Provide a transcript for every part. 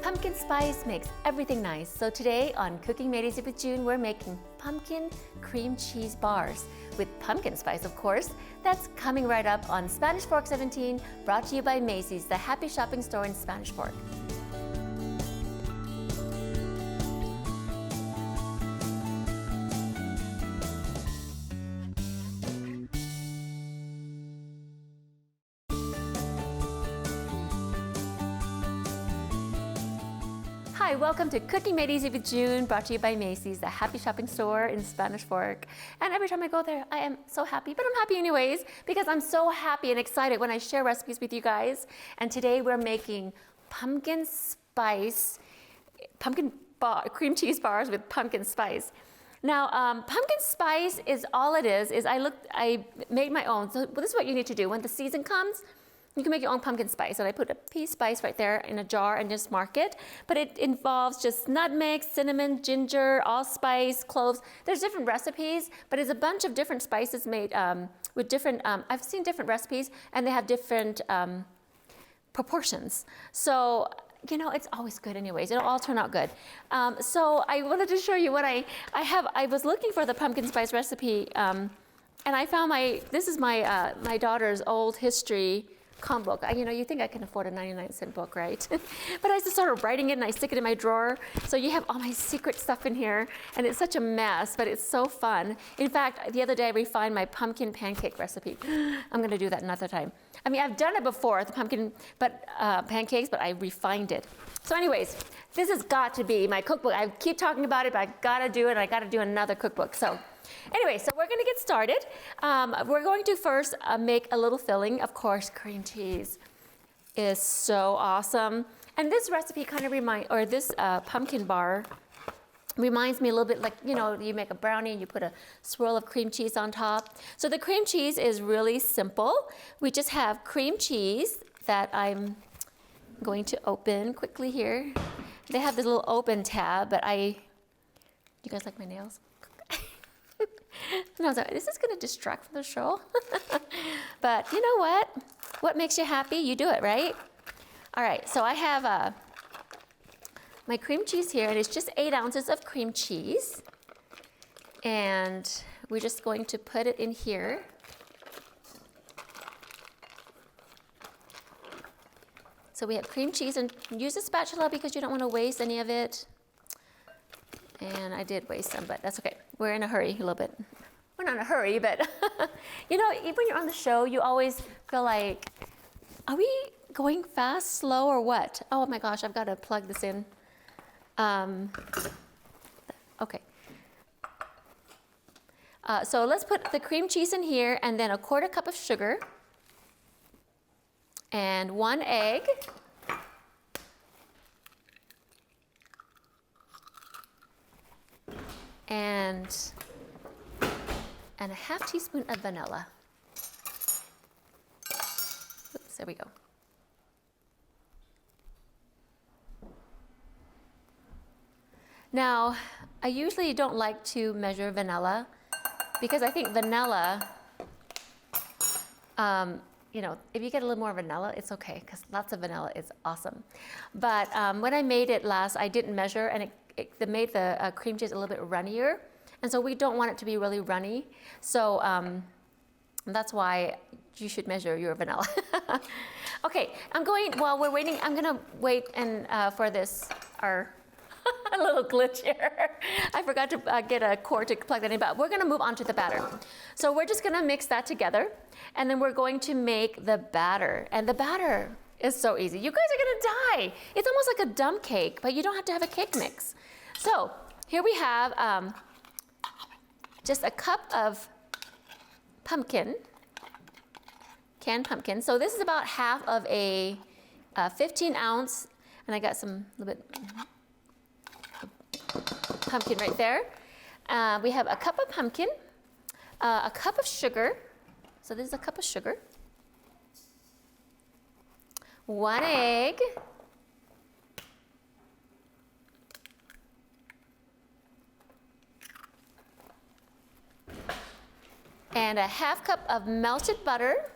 Pumpkin spice makes everything nice. So today on Cooking Made Easy with June, we're making pumpkin cream cheese bars with pumpkin spice, of course. That's coming right up on Spanish Fork 17, brought to you by Macy's, the happy shopping store in Spanish Fork. Hi, welcome to Cooking Made Easy with June, brought to you by Macy's, the happy shopping store in Spanish Fork. And every time I go there, I am so happy, but I'm happy anyways, because I'm so happy and excited when I share recipes with you guys. And today we're making pumpkin spice, cream cheese bars with pumpkin spice. Now, pumpkin spice is all it is I made my own. So this is what you need to do. When the season comes, you can make your own pumpkin spice. And I put a pea spice right there in a jar and just mark it. But it involves just nutmeg, cinnamon, ginger, allspice, cloves. There's different recipes, but it's a bunch of different spices made with different, I've seen different recipes and they have different proportions. So, you know, it's always good anyways. It'll all turn out good. So I wanted to show you what I was looking for the pumpkin spice recipe and I found this is my daughter's old history comp book. You know, you think I can afford a 99-cent book, right? But I just started writing it and I stick it in my drawer. So you have all my secret stuff in here and it's such a mess, but it's so fun. In fact, the other day I refined my pumpkin pancake recipe. I'm gonna do that another time. I mean, I've done it before, the pumpkin pancakes, but I refined it. So anyways, this has got to be my cookbook. I keep talking about it, but I gotta do it. I gotta do another cookbook. So anyway, so we're gonna get started. We're going to first make a little filling. Of course, cream cheese is so awesome. And this recipe kind of this pumpkin bar reminds me a little bit like, you know, you make a brownie and you put a swirl of cream cheese on top. So the cream cheese is really simple. We just have cream cheese that I'm going to open quickly here. They have this little open tab, but you guys like my nails? No, so this is going to distract from the show. But you know what? What makes you happy? You do it, right? All right, so I have my cream cheese here, and it's just 8 ounces of cream cheese. And we're just going to put it in here. So we have cream cheese, and use a spatula because you don't want to waste any of it. And I did waste some, but that's okay. We're in a hurry a little bit. We're not in a hurry, but you know, even when you're on the show, you always feel like, are we going fast, slow, or what? Oh my gosh, I've got to plug this in. Okay. So let's put the cream cheese in here, and then a 1/4 cup of sugar, and 1 egg. And a 1/2 teaspoon of vanilla. Oops, there we go. Now, I usually don't like to measure vanilla because I think vanilla, you know, if you get a little more vanilla, it's okay because lots of vanilla is awesome. But when I made it last, I didn't measure, and it made the cream cheese a little bit runnier. And so we don't want it to be really runny. So that's why you should measure your vanilla. Okay, while we're waiting, I'm gonna wait and for this, a little glitch here. I forgot to get a cord to plug that in, but we're gonna move on to the batter. So we're just gonna mix that together, and then we're going to make the batter. And the batter is so easy. You guys are gonna die. It's almost like a dump cake, but you don't have to have a cake mix. So here we have just a cup of pumpkin, canned pumpkin. So this is about half of a 15-ounce, and I got some little bit pumpkin right there. We have a cup of pumpkin, a cup of sugar. So this is a cup of sugar. 1 egg. And a 1/2 cup of melted butter.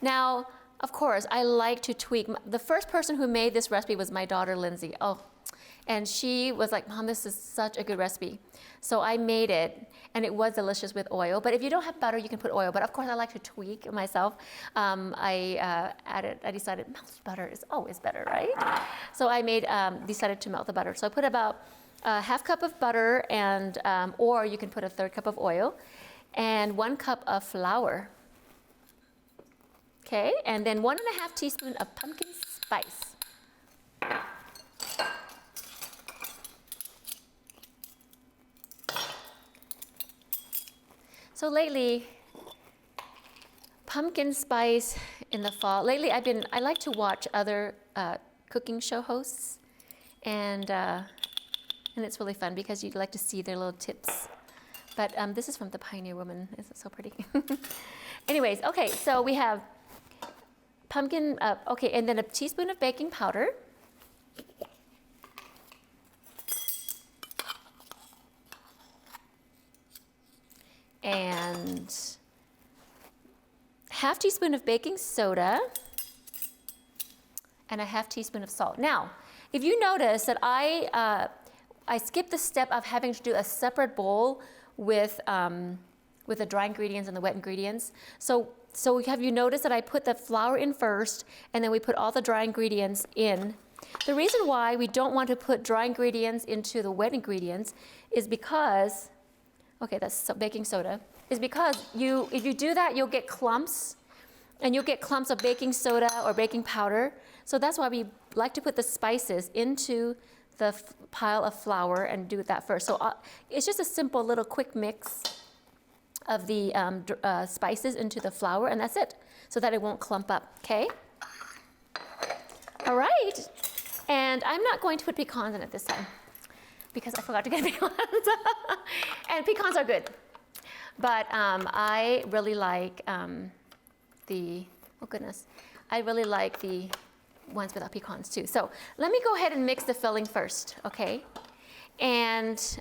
Now, of course, I like to tweak. The first person who made this recipe was my daughter, Lindsay. Oh, and she was like, Mom, this is such a good recipe. So I made it, and it was delicious with oil. But if you don't have butter, you can put oil. But of course, I like to tweak myself. I decided melted butter is always better, right? So I decided to melt the butter. So I put about a half cup of butter, and or you can put a third cup of oil, and 1 cup of flour. Okay, and then 1.5 teaspoons of pumpkin spice. So lately, pumpkin spice in the fall. Lately, I like to watch other cooking show hosts, and it's really fun because you like to see their little tips. But this is from the Pioneer Woman. Isn't it so pretty? Anyways, okay, so we have pumpkin, okay, and then a teaspoon of baking powder. And half teaspoon of baking soda and a half teaspoon of salt. Now, if you notice that I skipped the step of having to do a separate bowl with the dry ingredients and the wet ingredients. So have you noticed that I put the flour in first, and then we put all the dry ingredients in? The reason why we don't want to put dry ingredients into the wet ingredients is because, okay, that's baking soda, is because if you do that, you'll get clumps, and you'll get clumps of baking soda or baking powder. So that's why we like to put the spices into the pile of flour and do that first. So it's just a simple little quick mix of the spices into the flour, and that's it, so that it won't clump up, okay? All right, and I'm not going to put pecans in it this time because I forgot to get pecans. And pecans are good, but I really like I really like the ones without pecans too. So let me go ahead and mix the filling first, okay? And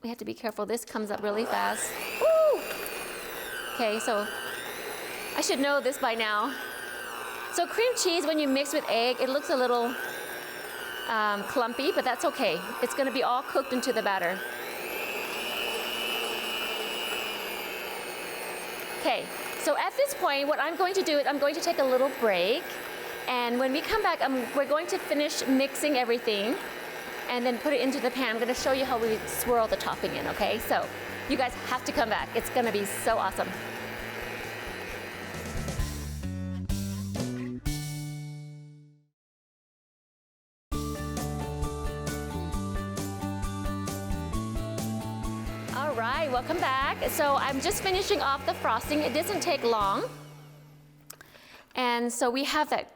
we have to be careful. This comes up really fast. Woo! Okay, so I should know this by now. So cream cheese, when you mix with egg, it looks a little clumpy, but that's okay. It's going to be all cooked into the batter. Okay, so at this point, what I'm going to do is I'm going to take a little break. And when we come back, we're going to finish mixing everything and then put it into the pan. I'm going to show you how we swirl the topping in, okay? So you guys have to come back. It's going to be so awesome. All right, welcome back. So I'm just finishing off the frosting. It doesn't take long. And so we have that.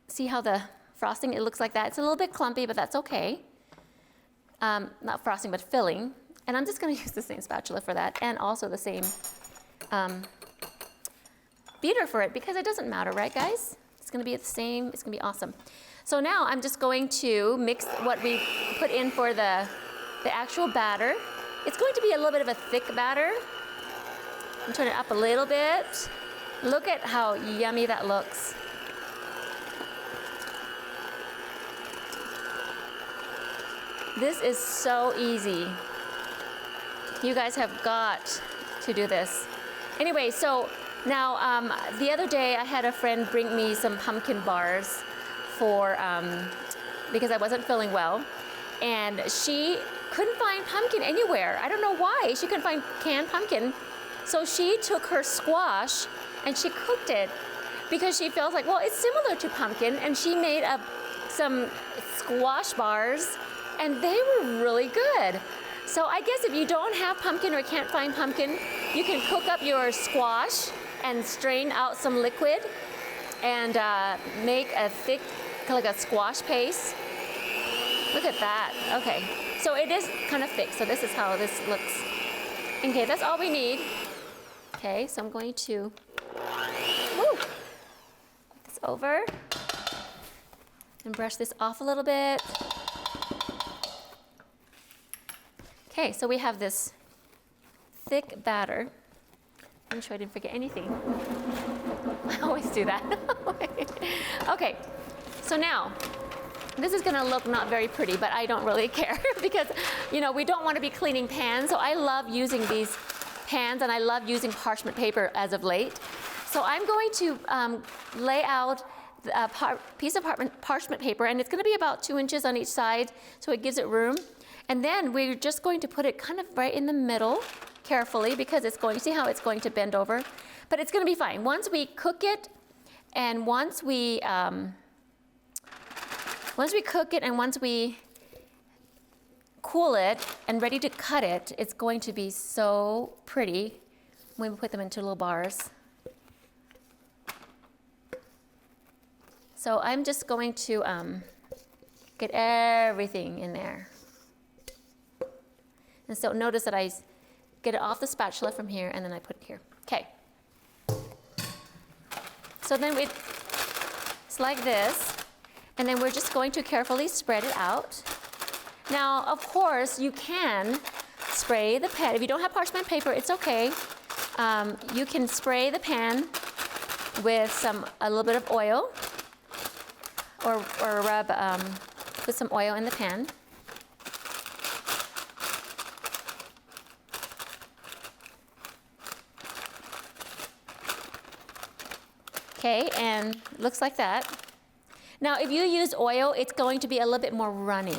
See how the frosting, it looks like that. It's a little bit clumpy, but that's okay. Not frosting, but filling. And I'm just going to use the same spatula for that, and also the same beater for it, because it doesn't matter, right, guys? It's going to be the same. It's going to be awesome. So now I'm just going to mix what we put in for the actual batter. It's going to be a little bit of a thick batter. I'm turning it up a little bit. Look at how yummy that looks. This is so easy. You guys have got to do this. Anyway, so now the other day I had a friend bring me some pumpkin bars for, because I wasn't feeling well. And she couldn't find pumpkin anywhere. I don't know why. She couldn't find canned pumpkin. So she took her squash and she cooked it because she feels like, well, it's similar to pumpkin. And she made some squash bars, and they were really good. So I guess if you don't have pumpkin or can't find pumpkin, you can cook up your squash and strain out some liquid and make a thick, like a squash paste. Look at that. Okay, so it is kind of thick. So this is how this looks. Okay, that's all we need. Okay, so I'm going to move this over and brush this off a little bit. Okay, so we have this thick batter. I'm sure I didn't forget anything. always do that. Okay, so now, this is gonna look not very pretty, but I don't really care because, you know, we don't want to be cleaning pans. So I love using these pans, and I love using parchment paper as of late. So I'm going to lay out a piece of parchment paper, and it's going to be about 2 inches on each side, so it gives it room. And then we're just going to put it kind of right in the middle, carefully, because it's going, see how it's going to bend over? But it's going to be fine. Once we cook it, and once we cook it, and once we cool it and ready to cut it, it's going to be so pretty when we put them into little bars. So I'm just going to get everything in there. And so notice that I get it off the spatula from here, and then I put it here. Okay. So then it's like this, and then we're just going to carefully spread it out. Now, of course, you can spray the pan. If you don't have parchment paper, it's okay. You can spray the pan with a little bit of oil, or rub, put some oil in the pan. Okay, and looks like that. Now, if you use oil, it's going to be a little bit more runny.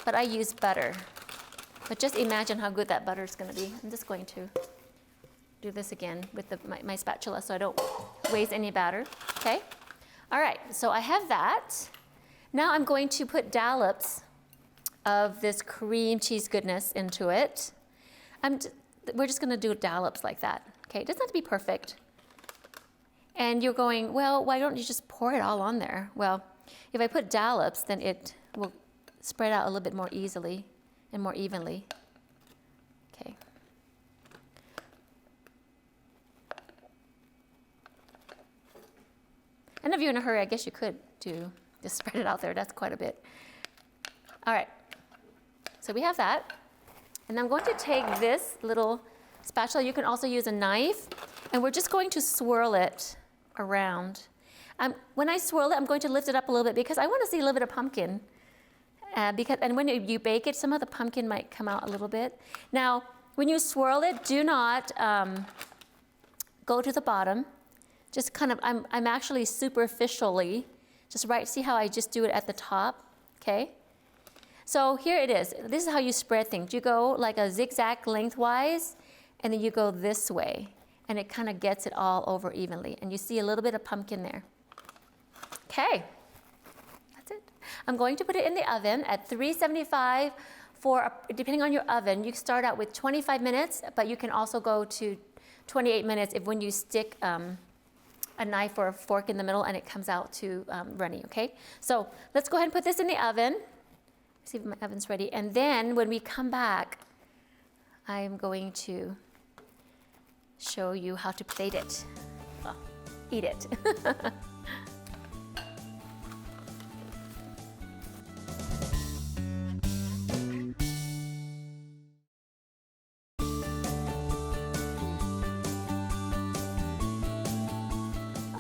But I use butter. But just imagine how good that butter is going to be. I'm just going to do this again with my spatula so I don't waste any batter. Okay? All right, so I have that. Now I'm going to put dollops of this cream cheese goodness into it. We're just going to do dollops like that. Okay, it doesn't have to be perfect. And you're going, well, why don't you just pour it all on there? Well, if I put dollops, then it will spread out a little bit more easily and more evenly. Okay. And if you're in a hurry, I guess you could just spread it out there. That's quite a bit. All right. So we have that. And I'm going to take this little spatula. You can also use a knife. And we're just going to swirl it around. When I swirl it, I'm going to lift it up a little bit because I want to see a little bit of pumpkin. And when you bake it, some of the pumpkin might come out a little bit. Now, when you swirl it, do not go to the bottom. Just kind of, I'm actually superficially, just right, see how I just do it at the top, okay? So here it is. This is how you spread things. You go like a zigzag lengthwise, and then you go this way, and it kind of gets it all over evenly. And you see a little bit of pumpkin there. Okay, that's it. I'm going to put it in the oven at 375 for, depending on your oven, you start out with 25 minutes, but you can also go to 28 minutes if when you stick a knife or a fork in the middle and it comes out to runny, okay? So let's go ahead and put this in the oven. See if my oven's ready. And then when we come back, I'm going to show you how to plate it. Well, eat it.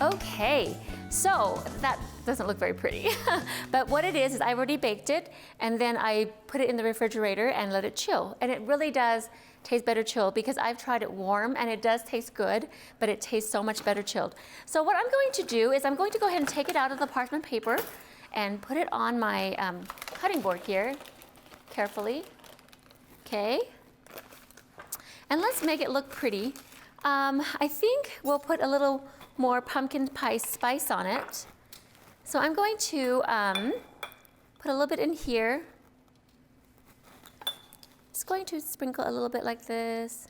Okay, so that doesn't look very pretty. But what it is I already baked it, and then I put it in the refrigerator and let it chill. And it really does taste better chilled because I've tried it warm and it does taste good, but it tastes so much better chilled. So what I'm going to do is I'm going to go ahead and take it out of the parchment paper and put it on my cutting board here, carefully. Okay. And let's make it look pretty. I think we'll put a little more pumpkin pie spice on it. So I'm going to put a little bit in here. Just going to sprinkle a little bit like this.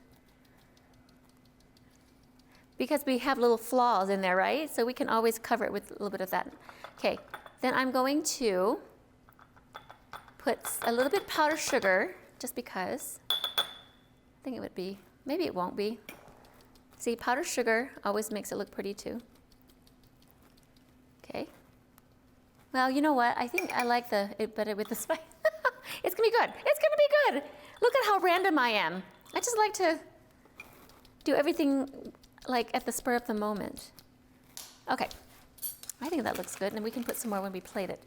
Because we have little flaws in there, right? So we can always cover it with a little bit of that. Okay, then I'm going to put a little bit powdered sugar, just because. I think it would be, maybe it won't be. See, powdered sugar always makes it look pretty too. Okay. Well, you know what? I think I like it better with the spice. It's gonna be good. It's gonna be good. Look at how random I am. I just like to do everything like at the spur of the moment. Okay, I think that looks good, and we can put some more when we plate it.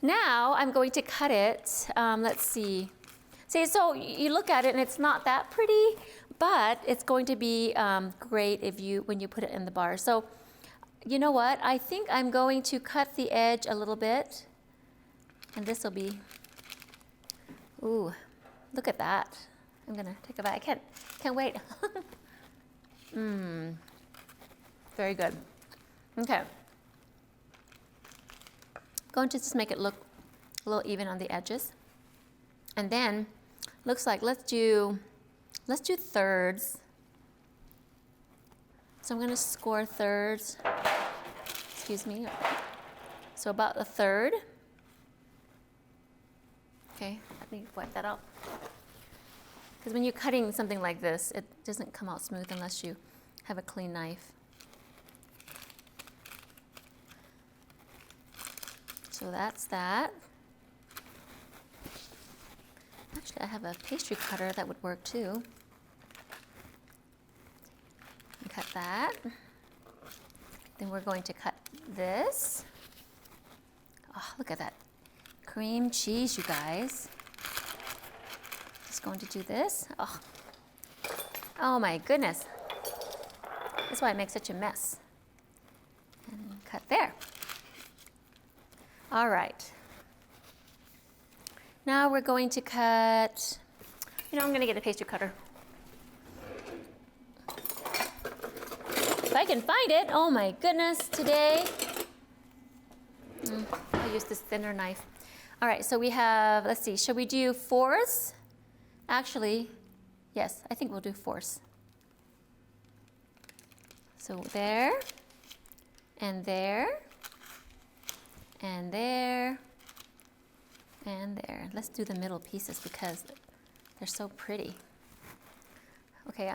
Now I'm going to cut it. Let's see. See, so you look at it and it's not that pretty, but it's going to be great when you put it in the bar. So you know what? I think I'm going to cut the edge a little bit, and this will be, ooh, look at that. I'm gonna take a bite. I can't wait. Very good. Okay. Going to just make it look a little even on the edges. And then, looks like let's do thirds. So I'm gonna score thirds. Excuse me. So about a third. Okay, let me wipe that out. Because when you're cutting something like this, it doesn't come out smooth unless you have a clean knife. So that's that. Actually, I have a pastry cutter that would work too. Cut that. Then we're going to cut this. Oh, look at that. Cream cheese, you guys. Just going to do this. Oh my goodness. That's why it makes such a mess. And cut there. All right. Now we're going to cut, I'm going to get a pastry cutter. If I can find it, oh my goodness, today. I'll use this thinner knife. All right, so we have, let's see, shall we do fourths? Actually, yes, I think we'll do fourths. So there, and there, and there, and there. Let's do the middle pieces because they're so pretty. Okay,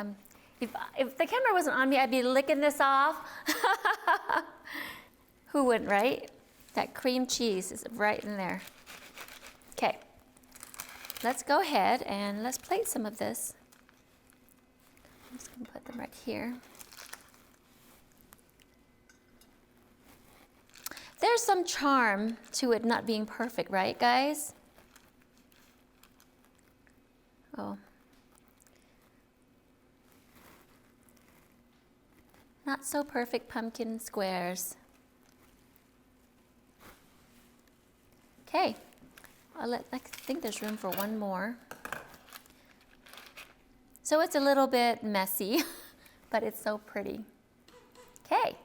if the camera wasn't on me, I'd be licking this off. Who wouldn't, right? That cream cheese is right in there. Okay, let's go ahead and let's plate some of this. I'm just gonna put them right here. There's some charm to it not being perfect, right, guys? Oh. Not so perfect pumpkin squares. Okay, I think there's room for one more. So it's a little bit messy, but it's so pretty. Okay,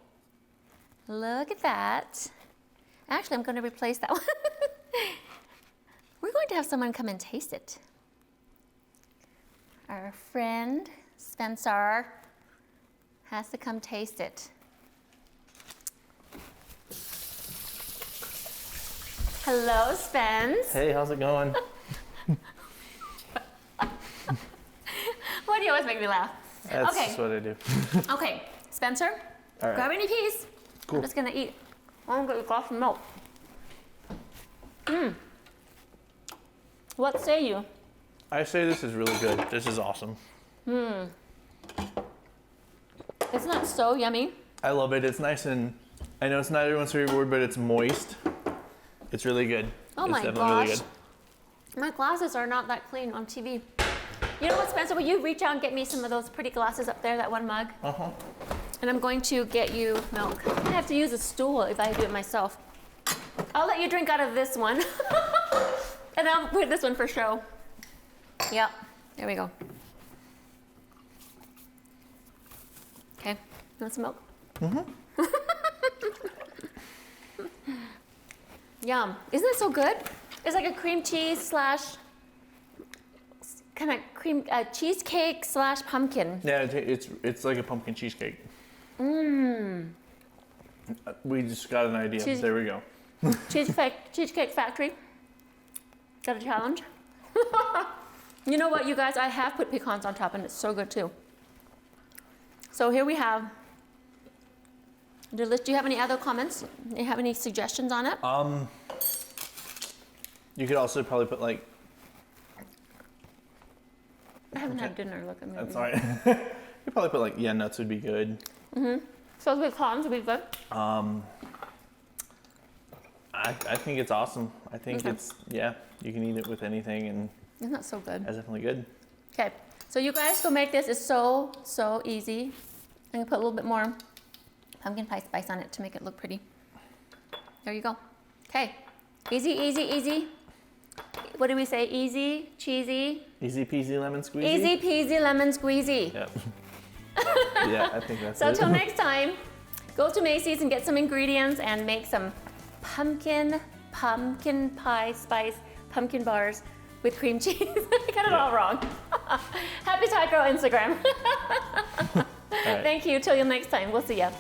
look at that. Actually, I'm going to replace that one. We're going to have someone come and taste it. Our friend, Spencer, has to come taste it. Hello, Spence. Hey, how's it going? Why do you always make me laugh? That's okay. just what I do. Okay, Spencer, All right. grab any piece. Cool. I'm just gonna eat. I'm gonna glass of milk. What say you? I say this is really good. This is awesome. Isn't that so yummy? I love it. It's nice and I know it's not everyone's favorite word, but it's moist. It's really good. Oh it's my definitely gosh. really good. My glasses are not that clean on TV. You know what, Spencer? Will you reach out and get me some of those pretty glasses up there, that one mug? Uh-huh. And I'm going to get you milk. I have to use a stool if I do it myself. I'll let you drink out of this one. And I'll put this one for show. Yep, there we go. Okay, you want some milk? Mm-hmm. Yum. Isn't it so good? It's like a cream cheese slash kind of cheesecake slash pumpkin. Yeah, it's like a pumpkin cheesecake. We just got an idea. There we go. Cheesecake Factory. Got a challenge. You know what, you guys? I have put pecans on top, and it's so good too. So here we have. Do you have any other comments? Do you have any suggestions on it? You could also probably put like. I haven't had dinner. Look at me. That's all right. You could probably put like nuts would be good. So with prawns would be good. I think it's awesome. I think Okay. it's, yeah, you can eat it with anything and Isn't that so good? it's definitely good. Okay, so you guys go make this. It's so, so easy. I'm gonna put a little bit more pumpkin pie spice on it to make it look pretty. There you go. Okay, easy, easy, easy. What do we say? Easy, cheesy, Easy peasy lemon squeezy. easy peasy lemon squeezy. Yep. Yeah, I think that's So it. till next time, go to Macy's and get some ingredients and make some pumpkin pie spice pumpkin bars with cream cheese. I got it all wrong. Happy Thai Girl Instagram. All right. Thank you. Till next time. We'll see ya.